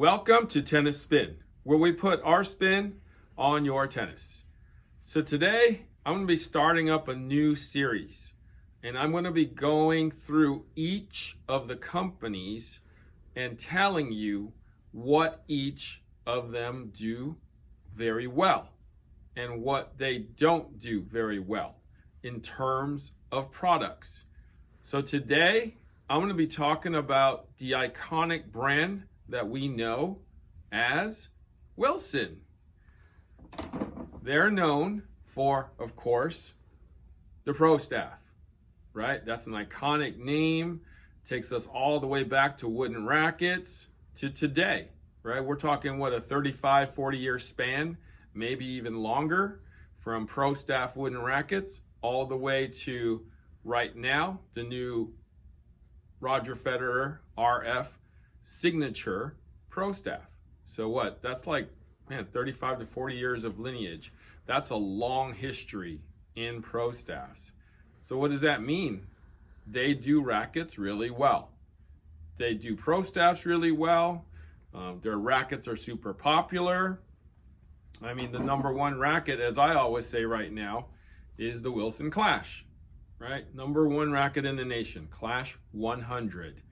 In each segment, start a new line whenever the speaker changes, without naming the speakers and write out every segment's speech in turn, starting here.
Welcome to Tennis Spin, where we put our spin on your tennis. So today, I'm going to be starting up a new series, and I'm going to be going through each of the companies and telling you what each of them do very well and what they don't do very well in terms of products. So today, I'm going to be talking about the iconic brand that we know as Wilson. They're known for, of course, the Pro Staff, right? That's an iconic name. Takes us all the way back to wooden rackets to today, right? We're talking, what, a 35, 40-year span, maybe even longer, from Pro Staff wooden rackets all the way to right now, the new Roger Federer RF signature Pro Staff. So what? That's like, man, 35 to 40 years of lineage. That's a long history in Pro Staffs. So what does that mean? They do rackets really well. They do Pro Staffs really well. Their rackets are super popular. I mean, the number one racket, as I always say right now, is the Wilson Clash, right? Number one racket in the nation, Clash 100.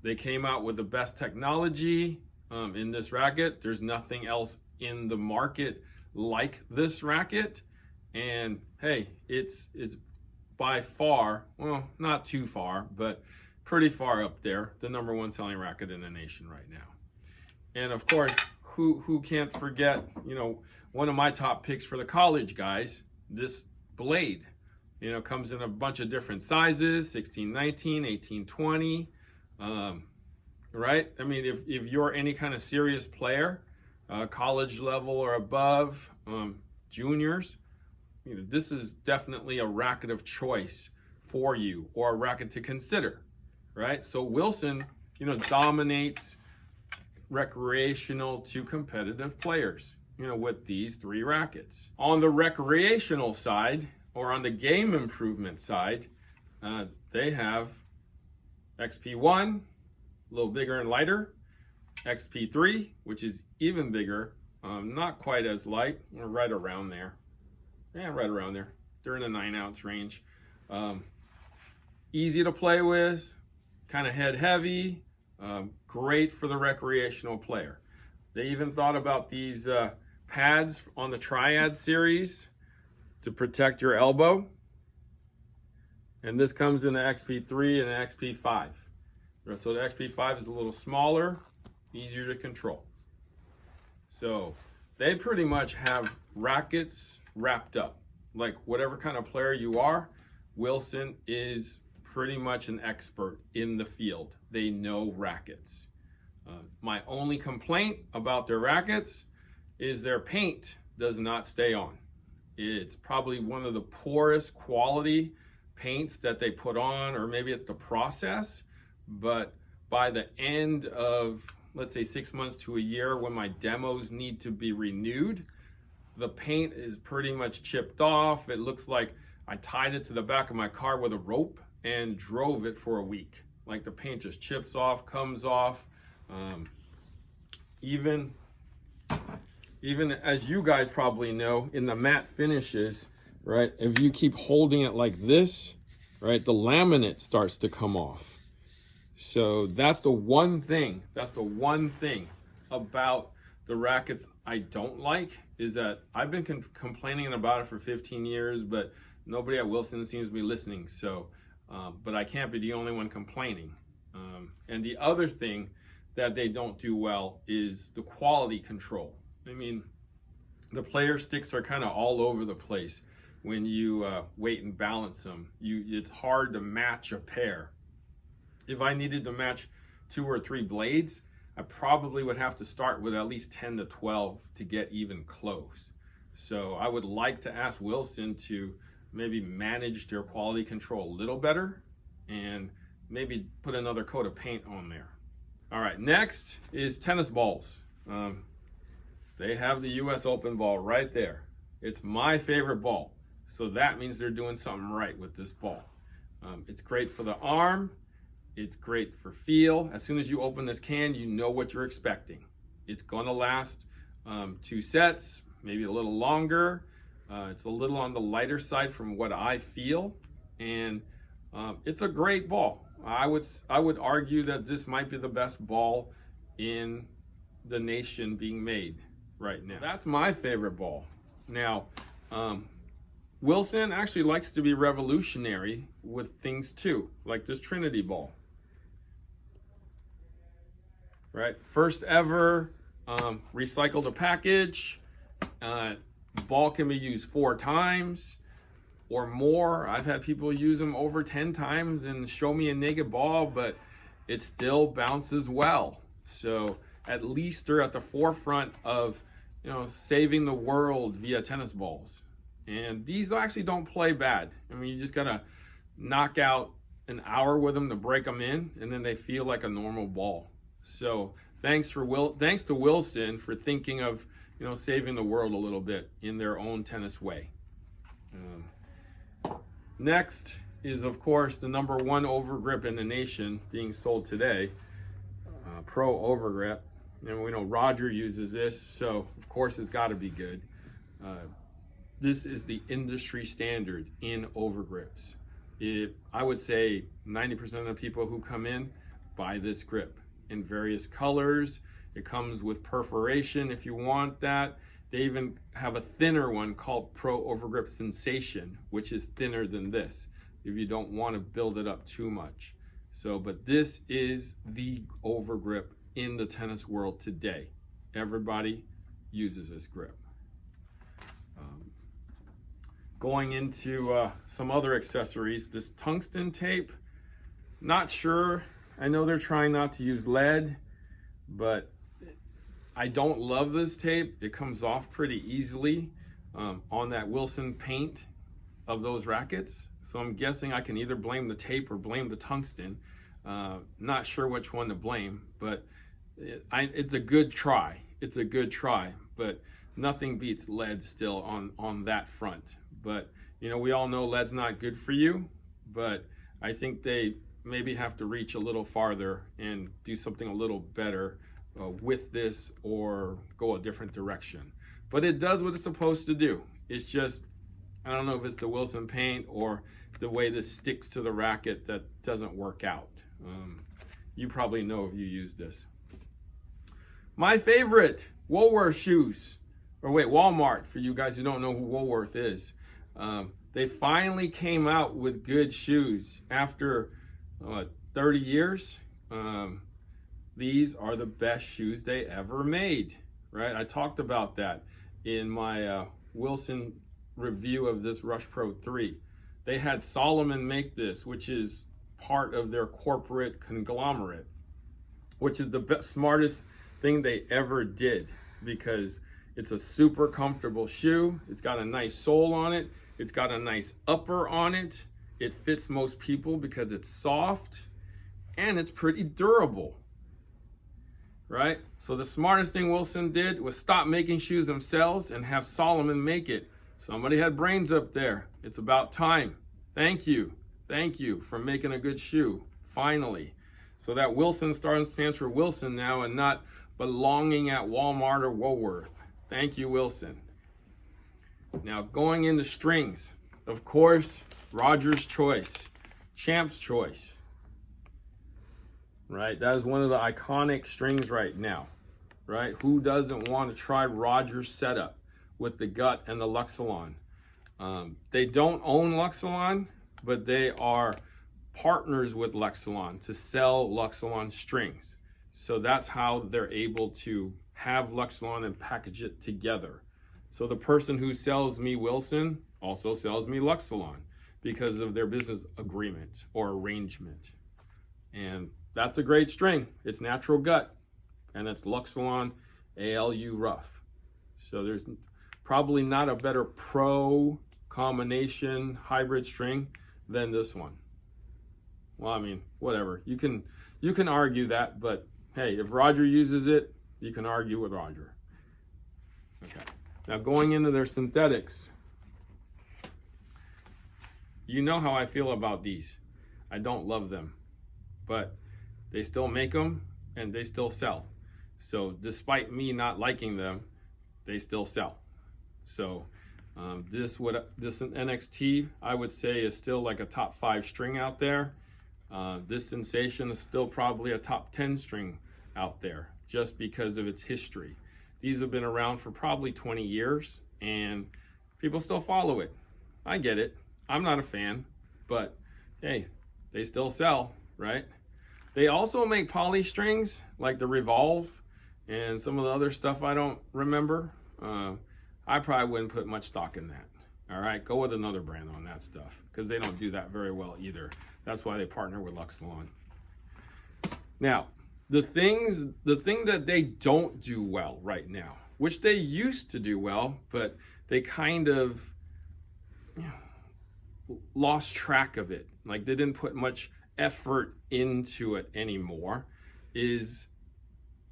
They came out with the best technology in this racket. There's nothing else in the market like this racket. And hey, it's by far, well, not too far, but pretty far up there, the number one selling racket in the nation right now. And of course, who can't forget, one of my top picks for the college guys, this blade. Comes in a bunch of different sizes, 16, 19, 18, 20. Right? I mean, if you're any kind of serious player, college level or above, juniors, this is definitely a racket of choice for you, or a racket to consider, right? So Wilson, dominates recreational to competitive players, with these three rackets. On the recreational side, or on the game improvement side, they have XP1, a little bigger and lighter, XP3, which is even bigger, not quite as light, right around there. Yeah, right around there. They're in the 9-ounce range. Easy to play with, kind of head heavy, great for the recreational player. They even thought about these pads on the Triad series to protect your elbow. And this comes in the XP3 and the XP5. So the XP5 is a little smaller, easier to control. So they pretty much have rackets wrapped up. Like whatever kind of player you are, Wilson is pretty much an expert in the field. They know rackets. My only complaint about their rackets is their paint does not stay on. It's probably one of the poorest quality paints that they put on, or maybe it's the process. But by the end of, let's say, 6 months to a year, when my demos need to be renewed, the paint is pretty much chipped off. It looks like I tied it to the back of my car with a rope and drove it for a week. Like the paint just chips off, comes off. Even as you guys probably know, in the matte finishes, right, if you keep holding it like this, right, the laminate starts to come off. So that's the one thing about the rackets I don't like, is that I've been complaining about it for 15 years, but nobody at Wilson seems to be listening. So, but I can't be the only one complaining. And the other thing that they don't do well is the quality control. I mean, the player sticks are kind of all over the place when you weight and balance them. It's hard to match a pair. If I needed to match 2 or 3 blades, I probably would have to start with at least 10 to 12 to get even close. So I would like to ask Wilson to maybe manage their quality control a little better and maybe put another coat of paint on there. All right, next is tennis balls. They have the US Open ball right there. It's my favorite ball. So that means they're doing something right with this ball. It's great for the arm. It's great for feel. As soon as you open this can, you know what you're expecting. It's going to last 2 sets, maybe a little longer. It's a little on the lighter side from what I feel, and it's a great ball. I would argue that this might be the best ball in the nation being made right now. So that's my favorite ball. Now, Wilson actually likes to be revolutionary with things too, like this Trinity ball. Right, first ever recycled a package. Ball can be used 4 times or more. I've had people use them over 10 times and show me a naked ball, but it still bounces well. So at least they're at the forefront of, you know, saving the world via tennis balls. And these actually don't play bad. I mean, you just gotta knock out an hour with them to break them in, and then they feel like a normal ball. So thanks to Wilson for thinking of, you know, saving the world a little bit in their own tennis way. Next is, of course, the #1 overgrip in the nation being sold today, Pro Overgrip. And we know Roger uses this, so of course it's got to be good. This is the industry standard in overgrips. I would say 90% of the people who come in buy this grip in various colors. It comes with perforation if you want that. They even have a thinner one called Pro Overgrip Sensation, which is thinner than this if you don't want to build it up too much. So, but this is the overgrip in the tennis world today. Everybody uses this grip. Going into some other accessories, this tungsten tape, not sure. I know they're trying not to use lead, but I don't love this tape. It comes off pretty easily on that Wilson paint of those rackets. So I'm guessing I can either blame the tape or blame the tungsten. Not sure which one to blame, but it's a good try. It's a good try, but nothing beats lead still on that front. But, you know, we all know lead's not good for you, but I think they maybe have to reach a little farther and do something a little better with this, or go a different direction. But it does what it's supposed to do. It's just, I don't know if it's the Wilson paint or the way this sticks to the racket that doesn't work out. You probably know if you use this. My favorite, Woolworth shoes. Or wait, Walmart, for you guys who don't know who Woolworth is. They finally came out with good shoes after 30 years. These are the best shoes they ever made, right? I talked about that in my Wilson review of this Rush Pro 3. They had Solomon make this, which is part of their corporate conglomerate, which is the smartest thing they ever did, because it's a super comfortable shoe. It's got a nice sole on it. It's got a nice upper on it. It fits most people because it's soft and it's pretty durable, right? So the smartest thing Wilson did was stop making shoes themselves and have Solomon make it. Somebody had brains up there. It's about time. Thank you. Thank you for making a good shoe, finally. So that Wilson stands for Wilson now and not belonging at Walmart or Woolworth. Thank you, Wilson. Now going into strings, of course, Roger's Choice, Champ's Choice, right? That is one of the iconic strings right now, right? Who doesn't want to try Roger's setup with the gut and the Luxilon? They don't own Luxilon, but they are partners with Luxilon to sell Luxilon strings. So that's how they're able to have Luxilon and package it together. So the person who sells me Wilson also sells me Luxilon because of their business agreement or arrangement. And that's a great string. It's natural gut, and it's Luxilon ALU rough. So there's probably not a better pro combination hybrid string than this one. Well, I mean, whatever. You can argue that, but hey, if Roger uses it, you can argue with Roger. Okay. Now going into their synthetics, you know how I feel about these. I don't love them, but they still make them and they still sell. So despite me not liking them, they still sell. So this NXT, I would say, is still like a top 5 string out there. This Sensation is still probably a top 10 string out there just because of its history. These have been around for probably 20 years and people still follow it. I get it. I'm not a fan, but hey, they still sell, right? They also make poly strings like the Revolve and some of the other stuff I don't remember. I probably wouldn't put much stock in that. All right, go with another brand on that stuff because they don't do that very well either. That's why they partner with Lux Salon. Now, the thing that they don't do well right now, which they used to do well, but they kind of lost track of it. Like they didn't put much effort into it anymore, is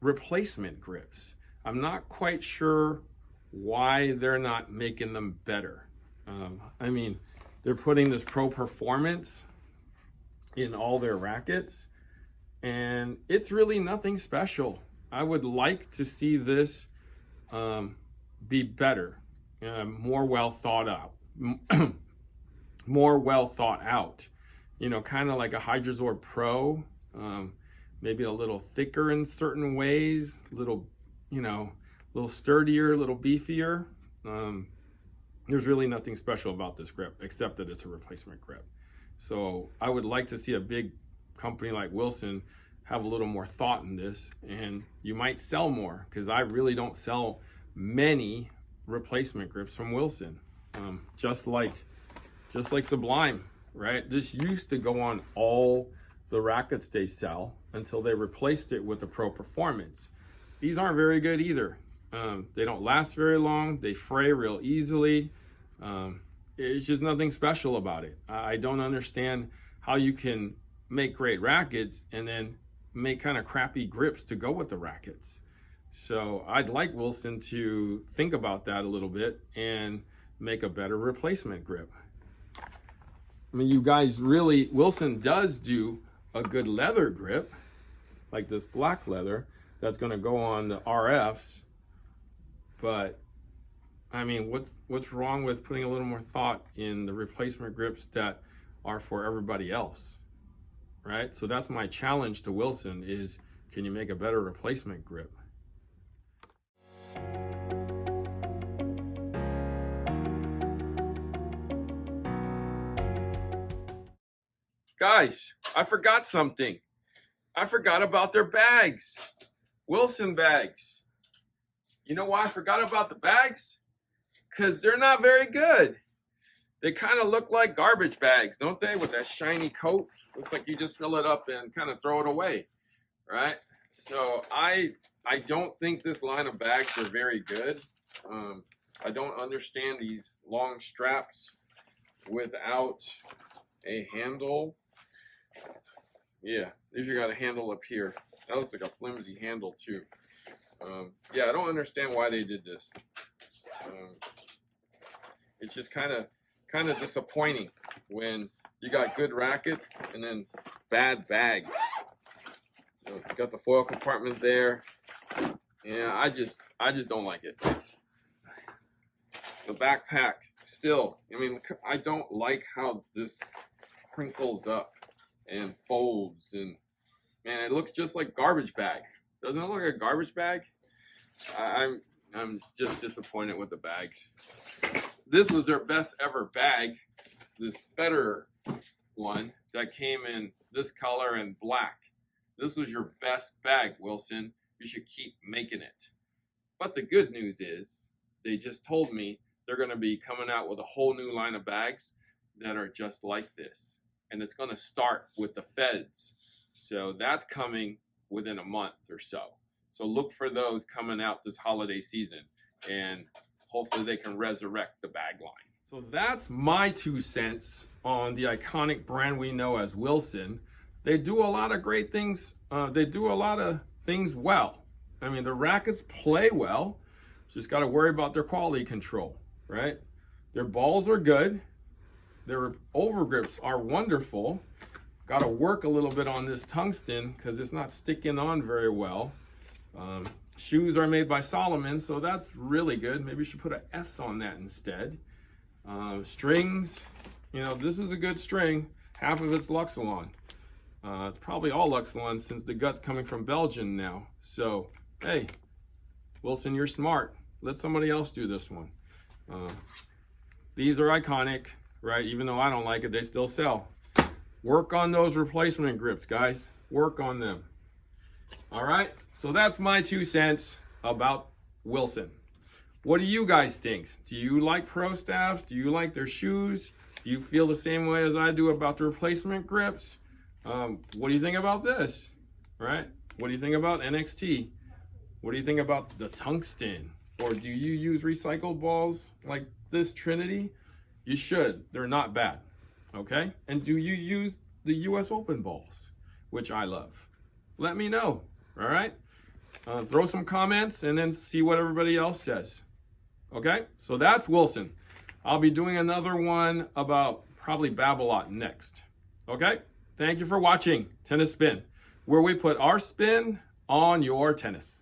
replacement grips. I'm not quite sure why they're not making them better. I mean, they're putting this Pro Performance in all their rackets, and it's really nothing special. I would like to see this be better, more well thought out, more well thought out. You know, kind of like a Hydrazor Pro, maybe a little thicker in certain ways, little, you know, a little sturdier, a little beefier. There's really nothing special about this grip except that it's a replacement grip. So I would like to see a big company like Wilson have a little more thought in this, and you might sell more, because I really don't sell many replacement grips from Wilson. Just like Sublime, right? This used to go on all the rackets they sell until they replaced it with the Pro Performance. These aren't very good either. They don't last very long. They fray real easily. It's just nothing special about it. I don't understand how you can make great rackets and then make kind of crappy grips to go with the rackets. So I'd like Wilson to think about that a little bit and make a better replacement grip. I mean, you guys really, Wilson does do a good leather grip, like this black leather that's going to go on the RFs. But I mean, what's wrong with putting a little more thought in the replacement grips that are for everybody else, right? So that's my challenge to Wilson is, can you make a better replacement grip? Guys, I forgot something. I forgot about their bags. Wilson bags. You know why I forgot about the bags? Because they're not very good. They kind of look like garbage bags, don't they? With that shiny coat. Looks like you just fill it up and kind of throw it away, right? So I don't think this line of bags are very good. I don't understand these long straps without a handle. Yeah, these you got a handle up here. That looks like a flimsy handle too. Yeah, I don't understand why they did this. It's just kind of disappointing when you got good rackets and then bad bags. You got the foil compartment there. Yeah, I just don't like it. The backpack still, I mean, I don't like how this crinkles up and folds, and man, it looks just like garbage bag. Doesn't it look like a garbage bag? I'm just disappointed with the bags. This was their best ever bag, this Federer one that came in this color and black. This was your best bag, Wilson. You should keep making it. But the good news is they just told me they're going to be coming out with a whole new line of bags that are just like this. And it's going to start with the Feds. So that's coming within a month or so. So look for those coming out this holiday season, and hopefully they can resurrect the bag line. So that's my 2 cents on the iconic brand we know as Wilson. They do a lot of great things. They do a lot of things well. I mean, the rackets play well. Just got to worry about their quality control, right? Their balls are good. Their overgrips are wonderful. Got to work a little bit on this tungsten because it's not sticking on very well. Shoes are made by Solomon, so that's really good. Maybe we should put an S on that instead. Strings, you know, this is a good string. Half of it's Luxilon. It's probably all Luxilon since the gut's coming from Belgium now. So, hey, Wilson, you're smart. Let somebody else do this one. These are iconic, right? Even though I don't like it, they still sell. Work on those replacement grips, guys. Work on them. All right, so that's my 2 cents about Wilson. What do you guys think? Do you like Pro Staffs? Do you like their shoes? Do you feel the same way as I do about the replacement grips? What do you think about this, right? What do you think about NXT? What do you think about the tungsten? Or do you use recycled balls like this Trinity? You should. They're not bad, okay? And do you use the US Open balls, which I love? Let me know, all right? Throw some comments and then see what everybody else says, okay? So that's Wilson. I'll be doing another one about probably Babolat next, okay? Thank you for watching Tennis Spin, where we put our spin on your tennis.